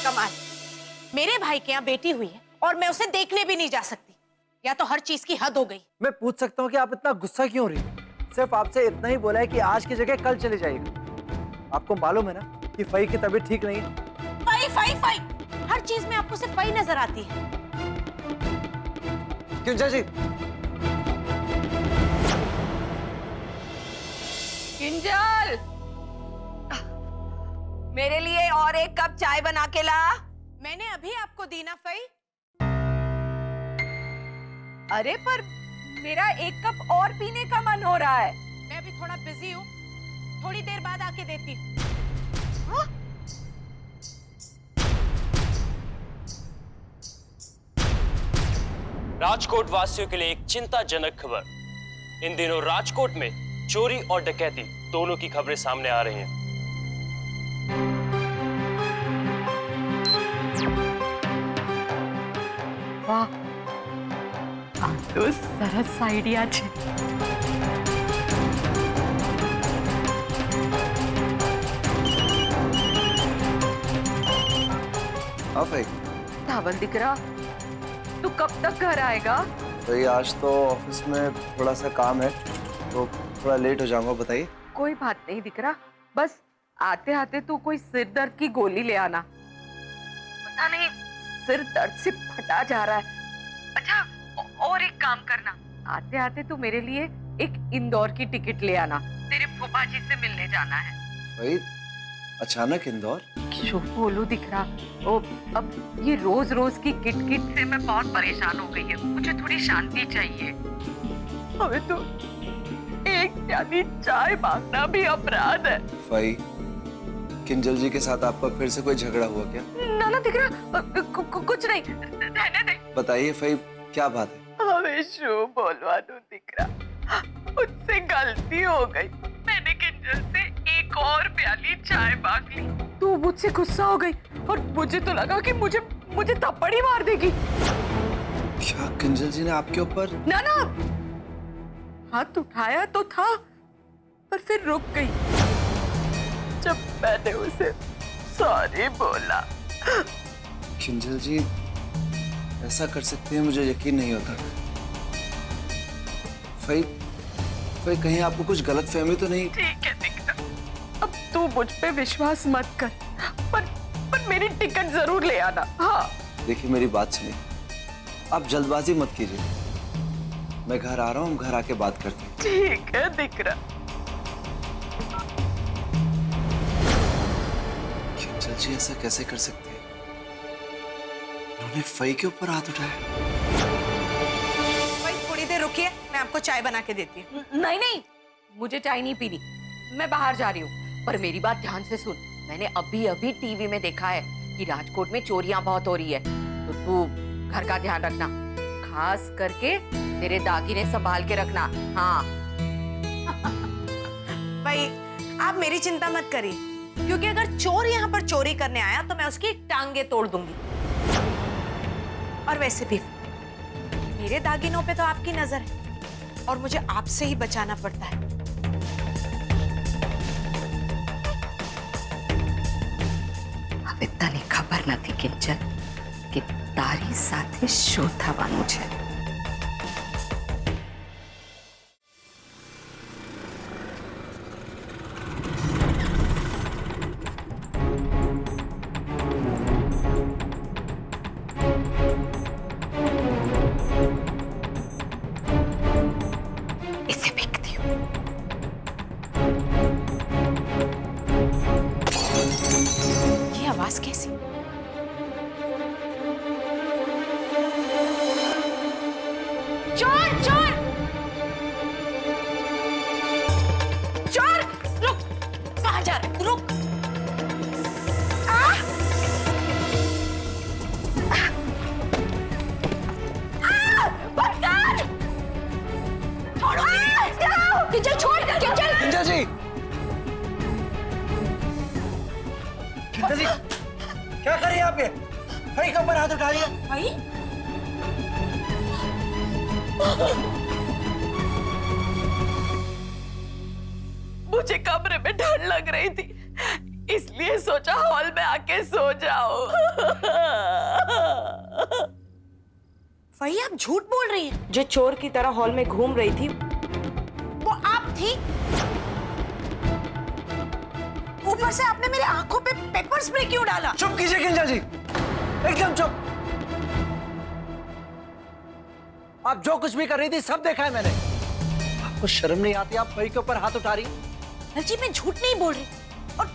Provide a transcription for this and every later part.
कमाल, मेरे भाई के यहाँ बेटी हुई है और मैं उसे देखने भी नहीं जा सकती। या तो हर चीज की हद हो गई। मैं पूछ सकता हूँ कि आप इतना गुस्सा क्यों हो रही हो? सिर्फ आपसे इतना ही बोला है कि आज की जगह कल चले जाइएगा। आपको मालूम है ना कि फई की तबीयत ठीक नहीं है। फई फई फई, हर चीज में आपको सिर्फ फई नजर आती है। क्यों चाची? किंजल, मेरे लिए और एक कप चाय बना के ला। मैंने अभी आपको दी ना फई। अरे पर मेरा एक कप और पीने का मन हो रहा है। मैं अभी थोड़ा बिजी हूँ, थोड़ी देर बाद आके देती हूँ। हाँ? राजकोट वासियों के लिए एक चिंताजनक खबर। इन दिनों राजकोट में चोरी और डकैती दोनों की खबरें सामने आ रही हैं। वाह, આ તો સરસ આઈડિયા છે। हाँ भाई। धावल दिकरा, तू कब तक घर आएगा? भाई आज तो ऑफिस में थोड़ा सा काम है तो थोड़ा लेट हो जाऊंगा। बताइए। कोई बात नहीं दिकरा, बस आते आते तू कोई सिर दर्द की गोली ले आना। पता नहीं सिर दर्द से फटा जा रहा है। अच्छा, और एक काम करना, आते आते तू मेरे लिए एक इंदौर की टिकट ले आना। तेरे फूफा जी से मिलने जाना है। भाई अचानक इंदौर? क्यों बोलूं दिकरा, ओ अब ये रोज रोज की किटकिट से मैं बहुत परेशान हो गई है। मुझे थोड़ी शांति चाहिए। हमें तो एक प्याली चाय मांगना भी अपराध है। भाई किंजल जी के साथ आपका फिर से कोई झगड़ा हुआ क्या? ना ना दिकरा, कुछ नहीं, रहने दे। बताइए भाई क्या बात है? हमें शू बोलवानू दिकरा, मुझसे गलती हो गई। मैंने किंजल से एक और प्याली चाय मांग ली। तू मुझसे गुस्सा हो गई और मुझे तो लगा कि मुझे थप्पड़ ही मार देगी। क्या किंजल जी ने आपके ऊपर? ना ना, हाथ उठाया तो था पर फिर रुक गई जब मैंने उसे सॉरी बोला। किंजल जी ऐसा कर सकते हैं, मुझे यकीन नहीं होता। भाई कहीं आपको कुछ गलतफहमी तो नहीं? ठीक है दिक्कत, अब तू मुझ पे विश्वास मत कर, पर मेरी टिकट जरूर ले आना। हाँ देखिए मेरी बात सुनिए, आप जल्दबाजी मत कीजिए। मैं घर आ रहा हूँ, हम घर आके बात करते हैं। ठीक है दिकरा। किंजल जी ऐसा कैसे कर सकते हैं? उन्होंने फई के ऊपर हाथ उठाया। फई थोड़ी देर रुकिए, मैं आपको चाय बना के देती हूँ। नहीं नहीं, मुझे चाय नहीं पीनी, मैं बाहर जा रही हूँ। पर मेरी बात ध्यान से सुन, मैंने अभी अभी टीवी में देखा है कि राजकोट में चोरियां बहुत हो रही है, तो तू घर का ध्यान रखना, खास करके तेरे दागिने संभाल के रखना। हाँ भाई आप मेरी चिंता मत करिए, क्योंकि अगर चोर यहाँ पर चोरी करने आया तो मैं उसकी टांगे तोड़ दूंगी। और वैसे भी मेरे दागिनों पे तो आपकी नजर है और मुझे आपसे ही बचाना पड़ता है। अब इतना खबर न थी किंजल कि तारी साथे शोधाવાનું છે। इसे फेंकती हूँ। ये आवाज कैसी? चोर चोर चोर, रुक, कहाँ जा रहे? रुक। किंजल छोड़, किंजल। किंजल जी! किंजल जी क्या कर रही हैं आप? ये फई के ऊपर हाथ उठा रही है। भाई मुझे कमरे में ठंड लग रही थी, इसलिए सोचा हॉल में आके सो जाओ। झूठ बोल रही हैं। जो चोर की तरह हॉल में घूम रही थी वो आप थी? ऊपर से आपने मेरे आंखों पे पेपर स्प्रे क्यों डाला? चुप कीजिए किंजल जी, एकदम चुप। आप जो कुछ भी कर रही थी सब देखा है मैंने। आपको शर्म नहीं आती? आप फई के ऊपर हाथ उठा रही। जी मैं झूठ नहीं बोल रही, और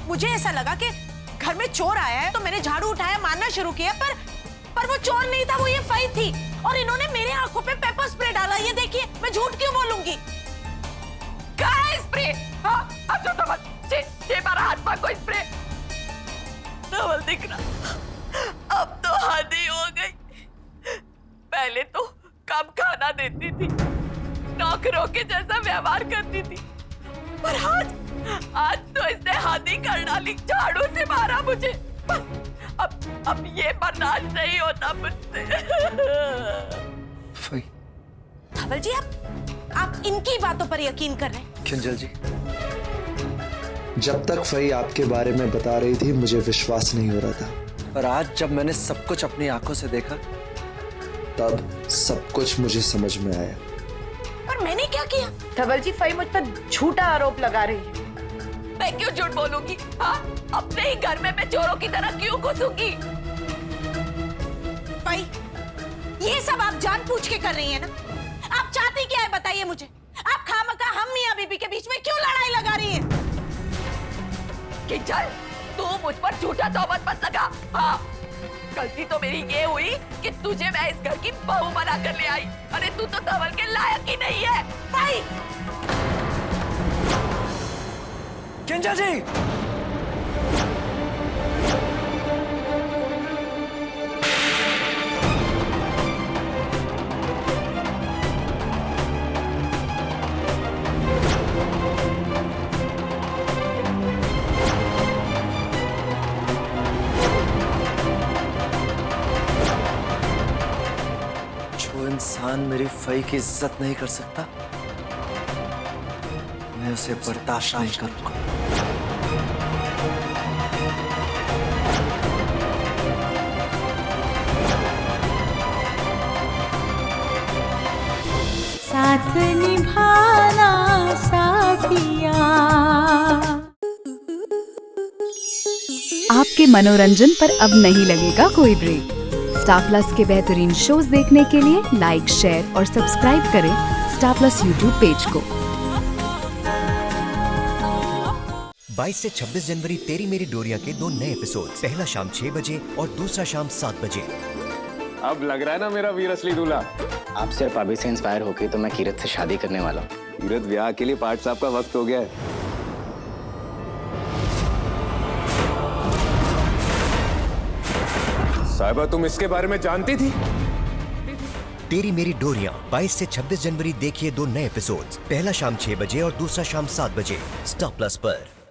मुझे ऐसा लगा कि घर में चोर आया है तो मैंने झाड़ू उठाया, मारना शुरू किया, पर वो चोर नहीं था, वो ये फई थी, और इन्होंने मेरे आंखों पे पेपर स्प्रे डाला। ये देखिए, मैं झूठ क्यों बोलूंगी? कहाँ है स्प्रे? हाँ, अब जो धवल, जे मारा हाथ में कोई स्प्रे। धवल दिख रहा, अब तो हद हो गई। पहले तो कम खाना देती थी, नौकरों के जैसा व्यवहार करती थी, पर आज तो इसने हद ही कर डाली, झाड़ू से मारा मुझे। अब ये बर्दाश्त नहीं होता मुझसे। फई। धवल जी, आप इनकी बातों पर यकीन कर रहे हैं? किंजल जी, जब तक फई आपके बारे में बता रही थी मुझे विश्वास नहीं हो रहा था, और आज जब मैंने सब कुछ अपनी आंखों से देखा तब सब कुछ मुझे समझ में आया। पर मैंने क्या किया? धवल जी, फई मुझ पर झूठा आरोप लगा रही है। मैं क्यों झूठ बोलूंगी? हाँ, अपने ही घर में मैं चोरों की तरह क्यों घुसूंगी? भाई, ये सब आप जानबूझ के कर रही हैं ना? आप चाहती क्या है बताइए मुझे? आप खामखा हम मियां बीबी के बीच में क्यों लड़ाई लगा रही हैं? किंजल, तू मुझ पर झूठा तोहमत मत लगा। हाँ, गलती तो मेरी ये हुई कि तुझे मैं इस घर की बहू बना कर ले आई। अरे तू तो धवल के लायक ही नहीं है। भाई, किंजल जी, जो इंसान मेरी फई की इज्जत नहीं कर सकता, मैं उसे बर्दाश्त नहीं करूंगा। साथ निभाना साथिया। आपके मनोरंजन पर अब नहीं लगेगा कोई ब्रेक। स्टार प्लस के बेहतरीन शोज देखने के लिए लाइक, शेयर और सब्सक्राइब करें स्टार प्लस यूट्यूब पेज को। 22 से 26 जनवरी तेरी मेरी डोरिया के 2 नए एपिसोड, पहला शाम 6 बजे और दूसरा शाम 7 बजे। अब लग रहा है ना मेरा वीर असली दूल्हा। आप सिर्फ अभी से इंस्पायर होके तो मैं कीरत से शादी करने वाला हूँ। कीरत, ब्याह के लिए पाठ साहब का वक्त हो गया है। साहिबा, तुम इसके बारे में जानती थी? तेरी मेरी डोरिया 22 से 26 जनवरी देखिए 2 नए एपिसोड, पहला शाम 6 बजे और दूसरा शाम 7 बजे, स्टार प्लस पर।